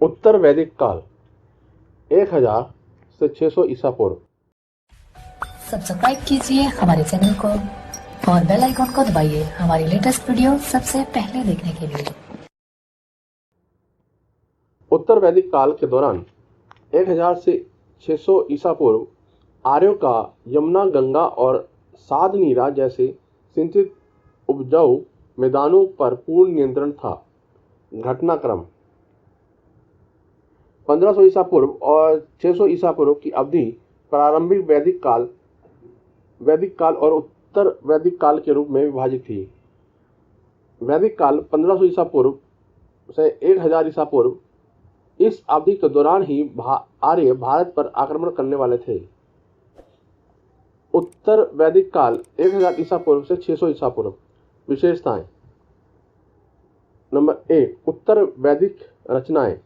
उत्तर वैदिक काल 1000 से 600 ईसा पूर्व। सब्सक्राइब कीजिए हमारे चैनल को और बेल आइकॉन को दबाइए हमारी लेटेस्ट वीडियो सबसे पहले देखने के लिए। उत्तर वैदिक काल के दौरान 1000 से 600 ईसा पूर्व आर्यों का यमुना, गंगा और साध नीरा जैसे सिंचित उपजाऊ मैदानों पर पूर्ण नियंत्रण था। घटनाक्रम 1500 ईसा पूर्व और 600 ईसा पूर्व की अवधि प्रारंभिक वैदिक काल और उत्तर वैदिक काल के रूप में विभाजित थी। वैदिक काल 1500 ईसा पूर्व से 1000 ईसा पूर्व, इस अवधि के दौरान ही आर्य भारत पर आक्रमण करने वाले थे। उत्तर वैदिक काल 1000 ईसा पूर्व से 600 ईसा पूर्व। विशेषताएं। नंबर 1, उत्तर वैदिक रचनाएं।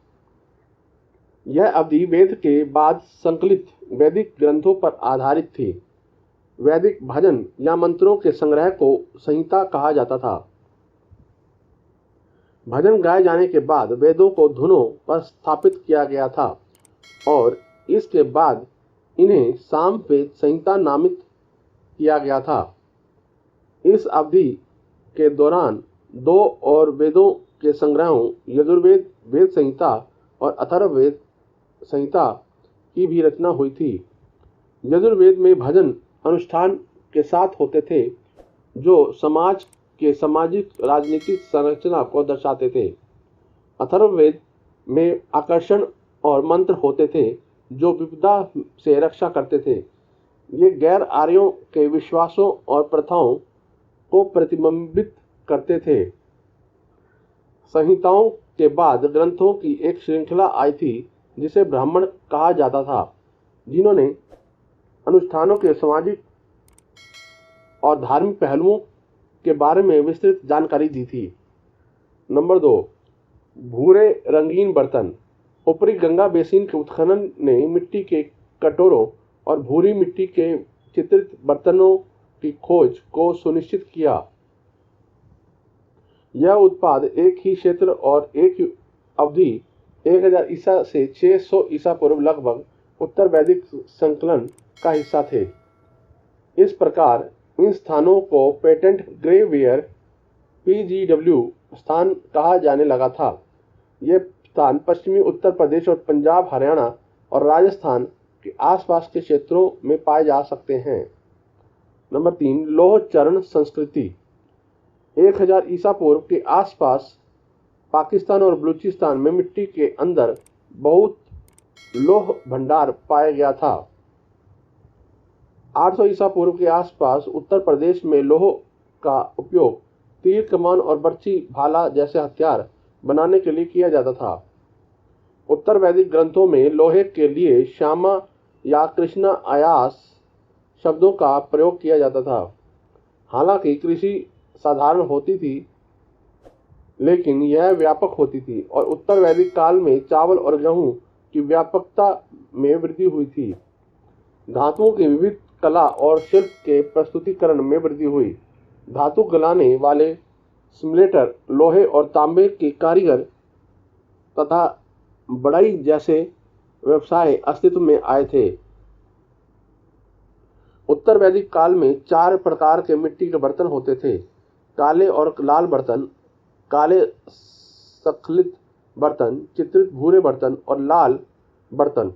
यह अवधि वेद के बाद संकलित वैदिक ग्रंथों पर आधारित थी। वैदिक भजन या मंत्रों के संग्रह को संहिता कहा जाता था। भजन गाए जाने के बाद वेदों को धुनों पर स्थापित किया गया था और इसके बाद इन्हें सामवेद संहिता नामित किया गया था। इस अवधि के दौरान दो और वेदों के संग्रहों यजुर्वेद वेद संहिता और अथर्ववेद संहिता की भी रचना हुई थी। यजुर्वेद में भजन अनुष्ठान के साथ होते थे जो समाज के सामाजिक राजनीतिक संरचना को दर्शाते थे। अथर्ववेद में आकर्षण और मंत्र होते थे जो विपदा से रक्षा करते थे। ये गैर आर्यों के विश्वासों और प्रथाओं को प्रतिबिंबित करते थे। संहिताओं के बाद ग्रंथों की एक श्रृंखला आई थी जिसे ब्राह्मण कहा जाता था, जिन्होंने अनुष्ठानों के सामाजिक और धार्मिक पहलुओं के बारे में विस्तृत जानकारी दी थी। नंबर 2, भूरे रंगीन बर्तन। ऊपरी गंगा बेसिन के उत्खनन ने मिट्टी के कटोरों और भूरी मिट्टी के चित्रित बर्तनों की खोज को सुनिश्चित किया। यह उत्पाद एक ही क्षेत्र और एक अवधि 1000 ईसा से 600 ईसा पूर्व लगभग उत्तर वैदिक संकलन का हिस्सा थे। इस प्रकार इन स्थानों को पेटेंट ग्रेवियर PGW स्थान कहा जाने लगा था। ये स्थान पश्चिमी उत्तर प्रदेश और पंजाब, हरियाणा और राजस्थान के आसपास के क्षेत्रों में पाए जा सकते हैं। नंबर 3, लौह चरण संस्कृति। 1000 ईसा पूर्व के आसपास पाकिस्तान और बलूचिस्तान में मिट्टी के अंदर बहुत लौह भंडार पाया गया था। 800 ईसा पूर्व के आसपास उत्तर प्रदेश में लौह का उपयोग तीर कमान और बर्छी भाला जैसे हथियार बनाने के लिए किया जाता था। उत्तर वैदिक ग्रंथों में लोहे के लिए श्यामा या कृष्णा आयास शब्दों का प्रयोग किया जाता था। हालांकि कृषि साधारण होती थी लेकिन यह व्यापक होती थी और उत्तर वैदिक काल में चावल और गेहूं की व्यापकता में वृद्धि हुई थी। धातुओं की विविध कला और शिल्प के प्रस्तुतिकरण में वृद्धि हुई। धातु गलाने वाले सिमुलेटर, लोहे और तांबे के कारीगर तथा बढ़ई जैसे व्यवसाय अस्तित्व में आए थे। उत्तर वैदिक काल में 4 प्रकार के मिट्टी के बर्तन होते थे: काले और लाल बर्तन, काले स्खलित बर्तन, चित्रित भूरे बर्तन और लाल बर्तन।